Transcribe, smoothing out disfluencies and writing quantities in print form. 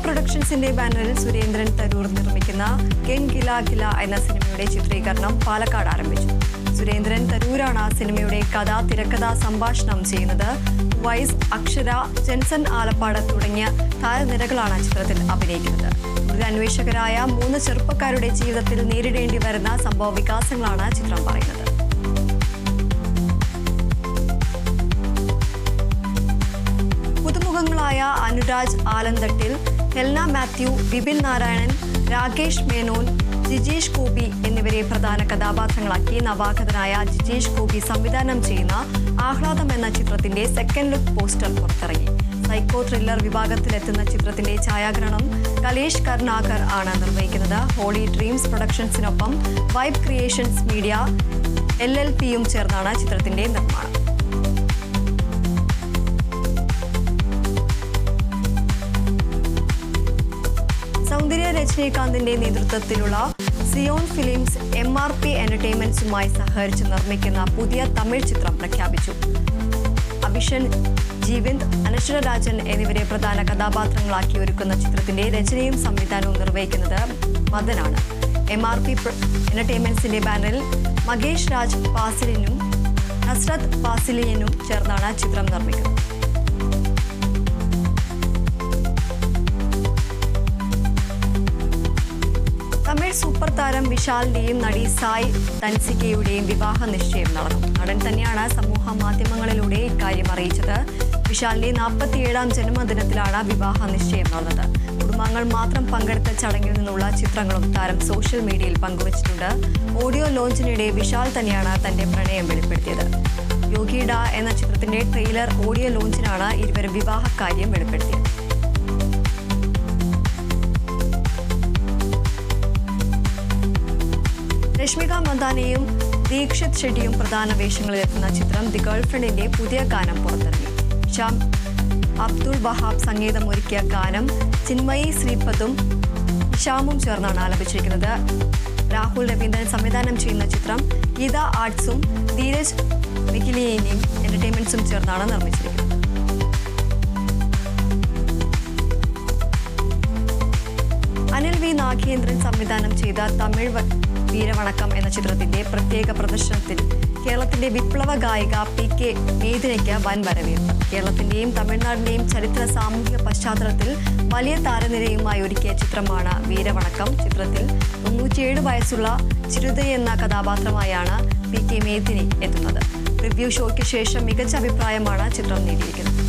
പ്രൊഡക്ഷൻസിന്റെ ബാനറിൽ സുരേന്ദ്രൻ തരൂർ നിർമ്മിക്കുന്ന കെൻ കില കില എന്ന സിനിമയുടെ ചിത്രീകരണം പാലക്കാട് ആരംഭിച്ചു. സുരേന്ദ്രൻ തരൂരാണ് സിനിമയുടെ കഥ, തിരക്കഥ, സംഭാഷണം ചെയ്യുന്നത്. വൈസ്, അക്ഷര, ജെൻസൺ ആലപ്പാട് തുടങ്ങിയ താരനിരകളാണ് ചിത്രത്തിൽ അഭിനയിക്കുന്നത്. അന്വേഷകരായ 3 ചെറുപ്പക്കാരുടെ ജീവിതത്തിൽ നേരിടേണ്ടി വരുന്ന സംഭവ വികാസങ്ങളാണ് ചിത്രം പറയുന്നത്. പുതുമുഖങ്ങളായ അനുരാജ് ആലന്തട്ടിൽ, ഹെൽന മാത്യു, വിപിൻ നാരായണൻ, രാകേഷ് മേനോൻ, ജിജീഷ് ഗോപി എന്നിവരെ പ്രധാന കഥാപാത്രങ്ങളാക്കി നവാഗതനായ ജിജീഷ് ഗോപി സംവിധാനം ചെയ്യുന്ന ആഹ്ലാദം എന്ന ചിത്രത്തിന്റെ സെക്കൻഡ് ലുക്ക് പോസ്റ്റർ പുറത്തിറങ്ങി. സൈക്കോ ത്രില്ലർ വിഭാഗത്തിലെത്തുന്ന ചിത്രത്തിന്റെ ഛായാഗ്രഹണം കലേഷ് കർണാകർ ആണ് നിർവഹിക്കുന്നത്. ഹോളി ഡ്രീംസ് പ്രൊഡക്ഷൻസിനൊപ്പം വൈബ് ക്രിയേഷൻസ് മീഡിയ LLPയും ചേർന്നാണ് ചിത്രത്തിന്റെ നിർമ്മാണം. സൗന്ദര്യ രജനീകാന്തിന്റെ നേതൃത്വത്തിലുള്ള സിയോൺ ഫിലിംസ് MRP എന്റർടൈൻമെന്റ്സുമായി സഹകരിച്ച് നിർമ്മിക്കുന്ന പുതിയ തമിഴ് ചിത്രം പ്രഖ്യാപിച്ചു. അഭിഷൻ, ജീവന്ത്, അനശ്വര രാജൻ എന്നിവരെ പ്രധാന കഥാപാത്രങ്ങളാക്കി ഒരുക്കുന്ന ചിത്രത്തിന്റെ രചനയും സംവിധാനവും നിർവഹിക്കുന്നത് മദനാണ്. MRP എന്റർടൈൻമെന്റ്സിന്റെ ബാനറിൽ മകേഷ് രാജ് പാസിലിനും നസ്രത്ത് പാസിലിനും ചേർന്നാണ് ചിത്രം നിർമ്മിക്കുന്നത്. തമിഴ് സൂപ്പർ താരം വിശാലിന്റെയും നടി സായ് തൻസികയുടെയും വിവാഹ നിശ്ചയം നടന്നു. നടൻ തന്നെയാണ് സമൂഹ മാധ്യമങ്ങളിലൂടെ ഇക്കാര്യം അറിയിച്ചത്. വിശാലിന്റെ 47ാം ജന്മദിനത്തിലാണ് വിവാഹ നിശ്ചയം നടന്നത്. കുടുംബാംഗങ്ങൾ മാത്രം പങ്കെടുത്ത ചടങ്ങിൽ നിന്നുള്ള ചിത്രങ്ങളും താരം സോഷ്യൽ മീഡിയയിൽ പങ്കുവച്ചിട്ടുണ്ട്. ഓഡിയോ ലോഞ്ചിനിടെ വിശാൽ തന്നെയാണ് തന്റെ പ്രണയം വെളിപ്പെടുത്തിയത്. യോഗിഡ എന്ന ചിത്രത്തിന്റെ ട്രെയിലർ ഓഡിയോ ലോഞ്ചിനാണ് ഇരുവരും വിവാഹക്കാര്യം വെളിപ്പെടുത്തിയത്. രശ്മിക മന്ദാനയും ദീക്ഷിത് ഷെട്ടിയും പ്രധാന വേഷങ്ങളിലെത്തുന്ന ചിത്രം ദി ഗേൾഫ്രണ്ടിന്റെ പുതിയ ഗാനം പുറത്തിറങ്ങി. ഷാം അബ്ദുൾ വഹാബ് സംഗീതം ഒരുക്കിയ ഗാനം ചിന്മയി ശ്രീപദും ഇഷാമും ചേർന്നാണ് ആലപിച്ചിരിക്കുന്നത്. രാഹുൽ രവീന്ദ്രൻ സംവിധാനം ചെയ്യുന്ന ചിത്രം ഗീത ആർട്സും ധീരജ് മിക്കിലിയനും എന്റർടൈൻമെന്റ്സും ചേർന്നാണ് നിർമ്മിച്ചിരിക്കുന്നത്. അനിൽ വി നാഗേന്ദ്രൻ സംവിധാനം ചെയ്ത തമിഴ് വീരവണക്കം എന്ന ചിത്രത്തിന്റെ പ്രത്യേക പ്രദർശനത്തിൽ കേരളത്തിന്റെ വിപ്ലവ ഗായിക PK മേദിനയ്ക്ക് വൻ വരവേൽപ്പ്. കേരളത്തിന്റെയും തമിഴ്നാടിന്റെയും ചരിത്ര സാമൂഹിക പശ്ചാത്തലത്തിൽ വലിയ താരനിരയുമായി ഒരുക്കിയ ചിത്രമാണ് വീരവണക്കം. ചിത്രത്തിൽ 97 വയസ്സുള്ള ചിരുതൈ എന്ന കഥാപാത്രമായാണ് PK മേദിനി എത്തുന്നത്. റിവ്യൂ ഷോയ്ക്ക് ശേഷം മികച്ച അഭിപ്രായമാണ് ചിത്രം നേടിയിരിക്കുന്നത്.